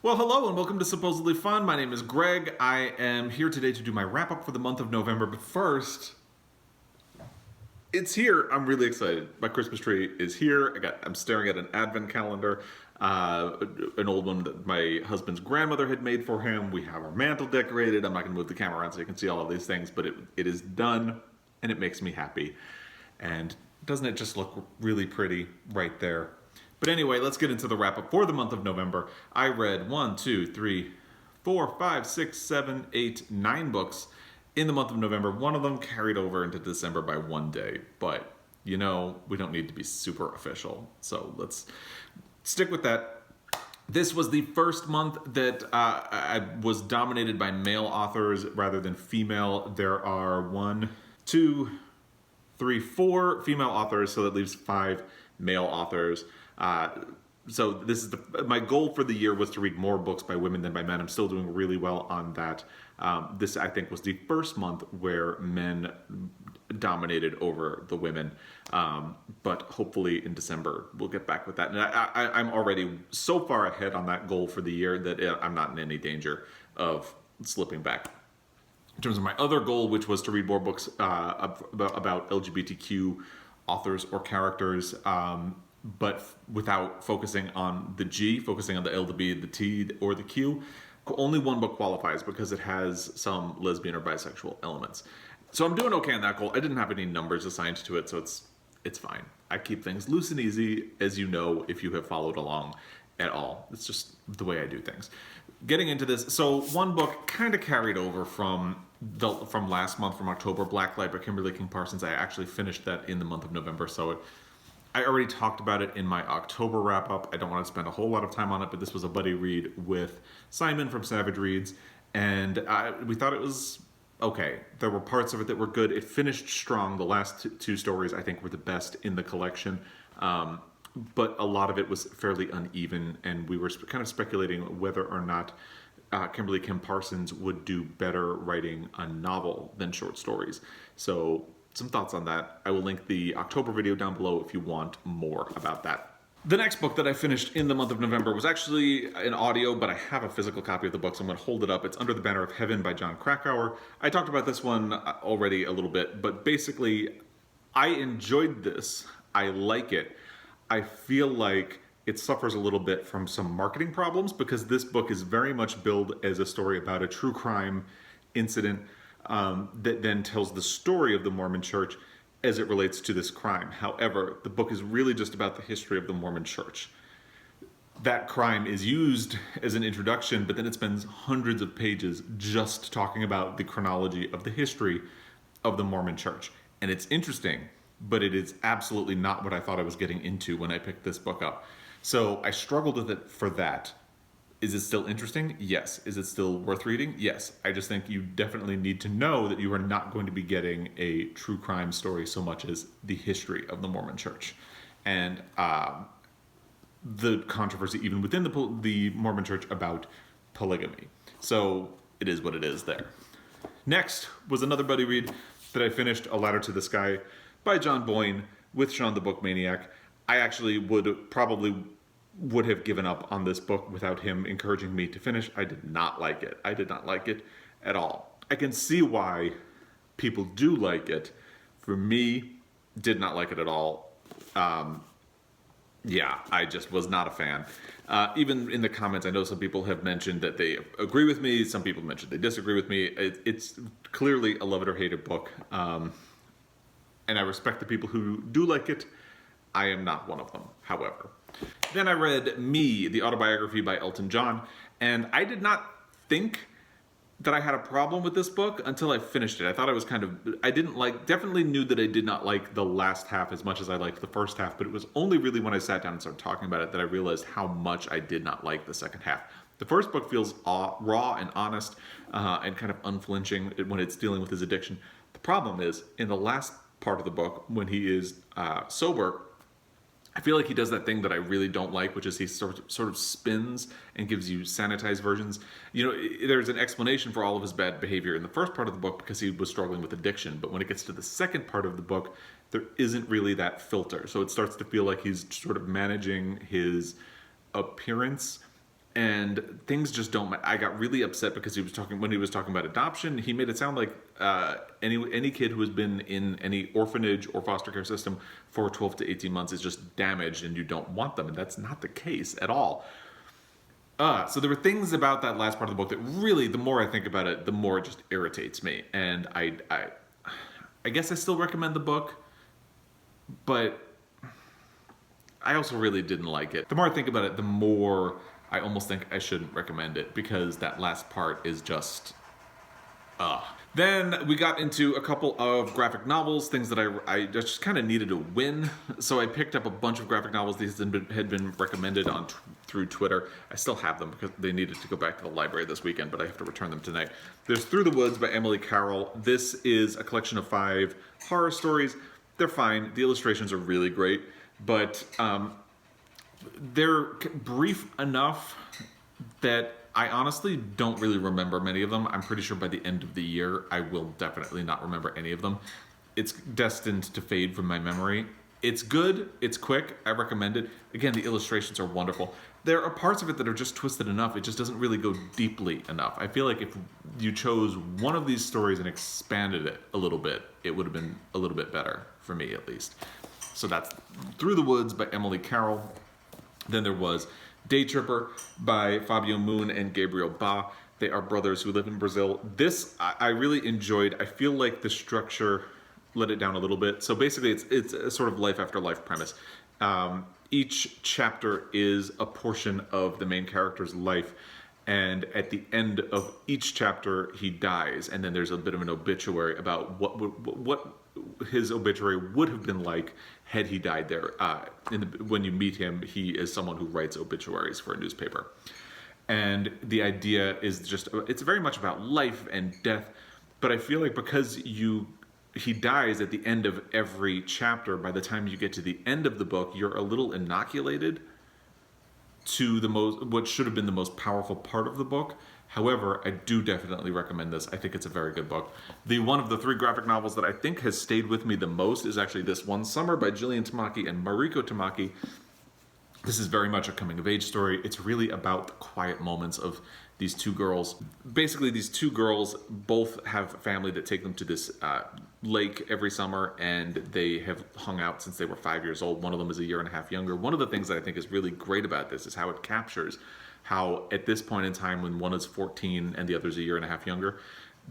Well, hello and welcome to Supposedly Fun. My name is Greg. I am here today to do my wrap up for the month of November. But first, it's here. I'm really excited. My Christmas tree is here. I'm staring at an advent calendar, an old one that my husband's grandmother had made for him. We have our mantle decorated. I'm not going to move the camera around so you can see all of these things, but it is done, and it makes me happy. And doesn't it just look really pretty right there? But anyway, let's get into the wrap up for the month of November. I read 1, 2, 3, 4, 5, 6, 7, 8, 9 books in the month of November. One of them carried over into December by one day. But, we don't need to be super official. So let's stick with that. This was the first month that I was dominated by male authors rather than female. There are 1, 2, 3, 4 female authors, so that leaves 5 male authors. So this is my goal for the year was to read more books by women than by men. I'm still doing really well on that. This, I think, was the first month where men dominated over the women. But hopefully in December, we'll get back with that. And I'm already so far ahead on that goal for the year that I'm not in any danger of slipping back. In terms of my other goal, which was to read more books about LGBTQ authors or characters, but without focusing on the G, focusing on the L, the B, the T, or the Q. Only one book qualifies because it has some lesbian or bisexual elements. So I'm doing okay on that goal. I didn't have any numbers assigned to it, so it's fine. I keep things loose and easy, as you know, if you have followed along at all. It's just the way I do things. Getting into this, so one book kind of carried over from last month, from October, Blacklight by Kimberly King Parsons. I actually finished that in the month of November, so I already talked about it in my October wrap-up. I don't want to spend a whole lot of time on it, but this was a buddy read with Simon from Savage Reads, and we thought it was okay. There were parts of it that were good. It finished strong. The last two stories, I think, were the best in the collection, but a lot of it was fairly uneven, and we were kind of speculating whether or not Kimberly Kim Parsons would do better writing a novel than short stories. So some thoughts on that. I will link the October video down below if you want more about that. The next book that I finished in the month of November was actually an audio, but I have a physical copy of the book, so I'm going to hold it up. It's Under the Banner of Heaven by John Krakauer. I talked about this one already a little bit, but basically, I enjoyed this. I like it. I feel like it suffers a little bit from some marketing problems because this book is very much billed as a story about a true crime incident that then tells the story of the Mormon Church as it relates to this crime. However, the book is really just about the history of the Mormon Church. That crime is used as an introduction, but then it spends hundreds of pages just talking about the chronology of the history of the Mormon Church. And it's interesting, but it is absolutely not what I thought I was getting into when I picked this book up. So I struggled with it for that. Is it still interesting? Yes. Is it still worth reading? Yes. I just think you definitely need to know that you are not going to be getting a true crime story so much as the history of the Mormon Church. And the controversy even within the Mormon Church about polygamy. So it is what it is there. Next was another buddy read that I finished, A Ladder to the Sky by John Boyne with Sean the Book Maniac. I actually would have given up on this book without him encouraging me to finish. I did not like it. I did not like it at all. I can see why people do like it. For me, did not like it at all. I just was not a fan. Even in the comments, I know some people have mentioned that they agree with me. Some people mentioned they disagree with me. It's clearly a love it or hate it book. And I respect the people who do like it. I am not one of them, however. Then I read Me, the autobiography by Elton John, and I did not think that I had a problem with this book until I finished it. I thought I was definitely knew that I did not like the last half as much as I liked the first half, but it was only really when I sat down and started talking about it that I realized how much I did not like the second half. The first book feels raw and honest and kind of unflinching when it's dealing with his addiction. The problem is, in the last part of the book, when he is sober, I feel like he does that thing that I really don't like, which is he sort of spins and gives you sanitized versions. There's an explanation for all of his bad behavior in the first part of the book because he was struggling with addiction. But when it gets to the second part of the book, there isn't really that filter. So it starts to feel like he's sort of managing his appearance and things just don't. I got really upset because when he was talking about adoption, he made it sound like any kid who has been in any orphanage or foster care system for 12 to 18 months is just damaged and you don't want them, and that's not the case at all. So there were things about that last part of the book that really, the more I think about it, the more it just irritates me. And I guess I still recommend the book, but I also really didn't like it. The more I think about it, the more I almost think I shouldn't recommend it, because that last part is just, Then we got into a couple of graphic novels, things that I just kind of needed a win. So I picked up a bunch of graphic novels. These had been recommended through Twitter. I still have them because they needed to go back to the library this weekend, but I have to return them tonight. There's Through the Woods by Emily Carroll. This is a collection of 5 horror stories. They're fine. The illustrations are really great, but they're brief enough that I honestly don't really remember many of them. I'm pretty sure by the end of the year, I will definitely not remember any of them. It's destined to fade from my memory. It's good. It's quick. I recommend it. Again, the illustrations are wonderful. There are parts of it that are just twisted enough. It just doesn't really go deeply enough. I feel like if you chose one of these stories and expanded it a little bit, it would have been a little bit better, for me at least. So that's Through the Woods by Emily Carroll. Then there was Day Tripper by Fabio Moon and Gabriel Ba. They are brothers who live in Brazil. This I really enjoyed. I feel like the structure let it down a little bit. So basically it's a sort of life after life premise. Each chapter is a portion of the main character's life, and at the end of each chapter he dies, and then there's a bit of an obituary about what his obituary would have been like had he died there. When you meet him, he is someone who writes obituaries for a newspaper. And the idea is it's very much about life and death, but I feel like because he dies at the end of every chapter, by the time you get to the end of the book, you're a little inoculated to what should have been the most powerful part of the book. However, I do definitely recommend this. I think it's a very good book. One of the 3 graphic novels that I think has stayed with me the most is actually this one, Summer by Gillian Tamaki and Mariko Tamaki. This is very much a coming-of-age story. It's really about the quiet moments of these 2 girls. Basically, these 2 girls both have a family that take them to this lake every summer, and they have hung out since they were 5 years old. One of them is a year and a half younger. One of the things that I think is really great about this is how it captures how at this point in time, when one is 14 and the other is a year and a half younger,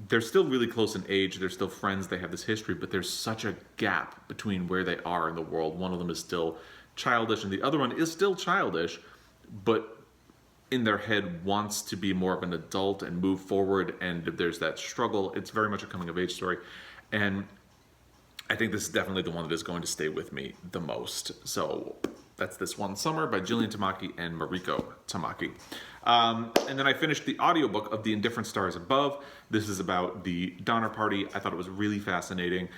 they're still really close in age. They're still friends. They have this history, but there's such a gap between where they are in the world. One of them is still childish and the other one is still childish, but in their head wants to be more of an adult and move forward, and there's that struggle. It's very much a coming of age story, and I think this is definitely the one that is going to stay with me the most. So that's this one, Summer by Gillian Tamaki and Mariko Tamaki. And then I finished the audiobook of The Indifferent Stars Above. This is about the Donner Party. I thought it was really fascinating,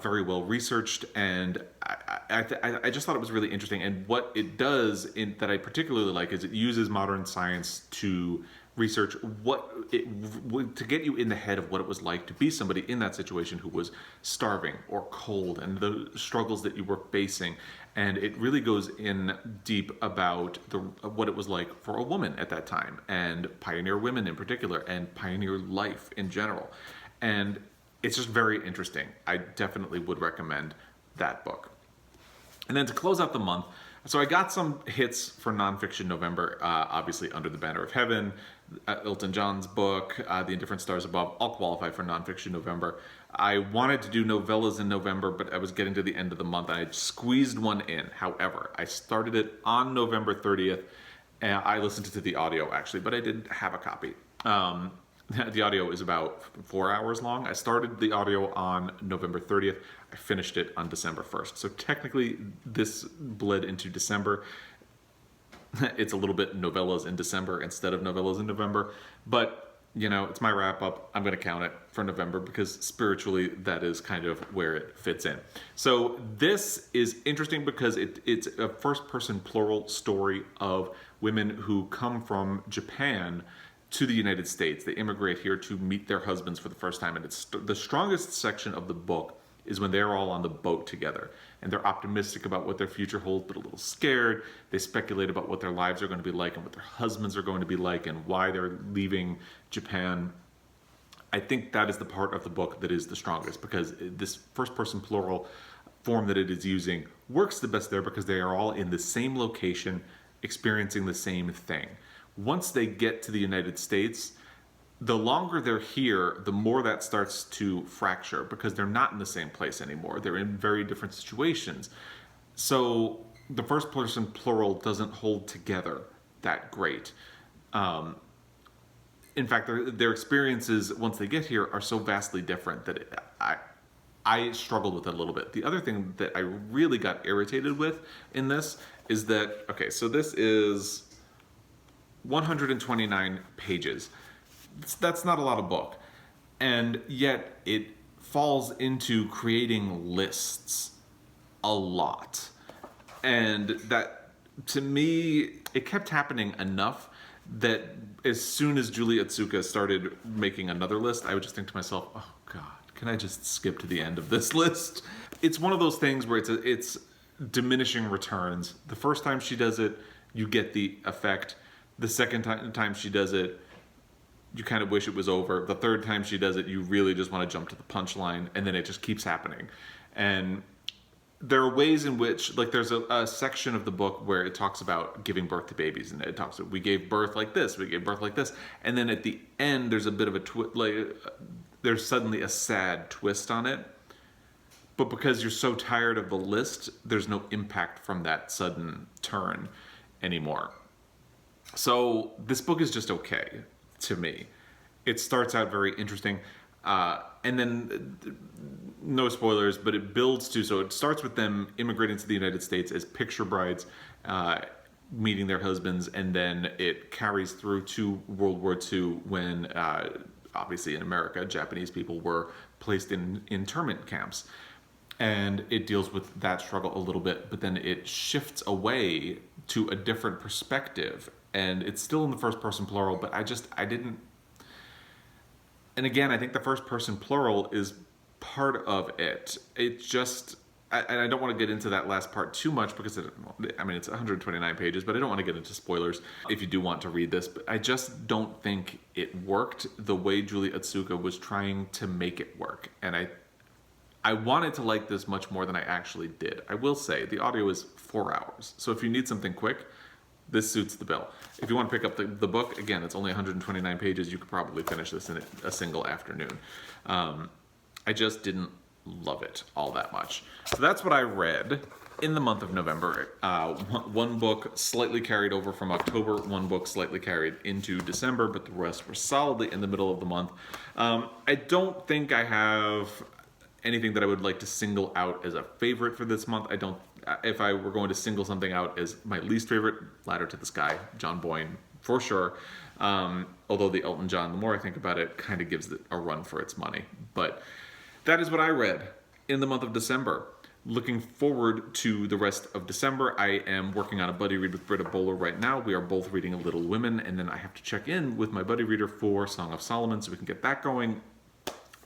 very well researched, and I just thought it was really interesting. And what it does that I particularly like is it uses modern science to research to get you in the head of what it was like to be somebody in that situation who was starving or cold, and the struggles that you were facing. And it really goes in deep about what it was like for a woman at that time, and pioneer women in particular, and pioneer life in general. And it's just very interesting. I definitely would recommend that book. And then to close out the month, so I got some hits for nonfiction November, obviously Under the Banner of Heaven, Elton John's book, The Indifferent Stars Above, all qualify for nonfiction November. I wanted to do novellas in November, but I was getting to the end of the month and I squeezed one in. However, I started it on November 30th, and I listened to the audio actually, but I didn't have a copy. The audio is about 4 hours long. I started the audio on November 30th. I finished it on December 1st. So technically this bled into December. It's a little bit novellas in December instead of novellas in November, but you know, it's my wrap up. I'm going to count it for November because spiritually that is kind of where it fits in. So this is interesting because it's a first person plural story of women who come from Japan to the United States. They immigrate here to meet their husbands for the first time, and it's the strongest section of the book is when they're all on the boat together. And they're optimistic about what their future holds, but a little scared. They speculate about what their lives are going to be like and what their husbands are going to be like and why they're leaving Japan. I think that is the part of the book that is the strongest, because this first person plural form that it is using works the best there because they are all in the same location experiencing the same thing. Once they get to the United States, the longer they're here, the more that starts to fracture because they're not in the same place anymore. They're in very different situations. So the first person plural doesn't hold together that great. In fact, their experiences once they get here are so vastly different that I struggled with it a little bit. The other thing that I really got irritated with in this is that, okay, so this is 129 pages. That's not a lot of book. And yet it falls into creating lists a lot. And that, to me, it kept happening enough that as soon as Julie Otsuka started making another list, I would just think to myself, oh God, can I just skip to the end of this list? It's one of those things where it's diminishing returns. The first time she does it, you get the effect. The second time she does it, you kind of wish it was over. The third time she does it, you really just want to jump to the punchline, and then it just keeps happening. And there are ways in which, like, there's a section of the book where it talks about giving birth to babies, and it talks about we gave birth like this, we gave birth like this, and then at the end there's a bit of a there's suddenly a sad twist on it. But because you're so tired of the list, there's no impact from that sudden turn anymore. So this book is just okay to me. It starts out very interesting, and then no spoilers, but it builds to, so it starts with them immigrating to the United States as picture brides, meeting their husbands, and then it carries through to World War II when, obviously in America, Japanese people were placed in internment camps. And it deals with that struggle a little bit, but then it shifts away to a different perspective. And it's still in the first person plural, but I didn't. And again, I think the first person plural is part of it. It's just, and I don't want to get into that last part too much because it's 129 pages, but I don't want to get into spoilers if you do want to read this. But I just don't think it worked the way Julie Otsuka was trying to make it work. And I wanted to like this much more than I actually did. I will say the audio is 4 hours. So if you need something quick, this suits the bill. If you want to pick up the book, again, it's only 129 pages. You could probably finish this in a single afternoon. I just didn't love it all that much. So that's what I read in the month of November. One book slightly carried over from October, one book slightly carried into December, but the rest were solidly in the middle of the month. I don't think I have anything that I would like to single out as a favorite for this month. If I were going to single something out as my least favorite, Ladder to the Sky, John Boyne, for sure. Although the Elton John, the more I think about it, kind of gives it a run for its money. But that is what I read in the month of December. Looking forward to the rest of December. I am working on a buddy read with Britta Bowler right now. We are both reading Little Women, and then I have to check in with my buddy reader for Song of Solomon so we can get that going.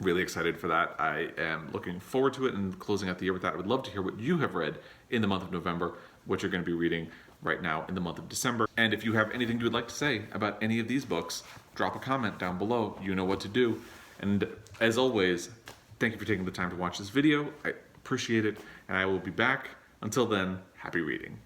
Really excited for that. I am looking forward to it and closing out the year with that. I would love to hear what you have read in the month of November, what you're going to be reading right now in the month of December. And if you have anything you would like to say about any of these books, drop a comment down below. You know what to do. And as always, thank you for taking the time to watch this video. I appreciate it, and I will be back. Until then, happy reading.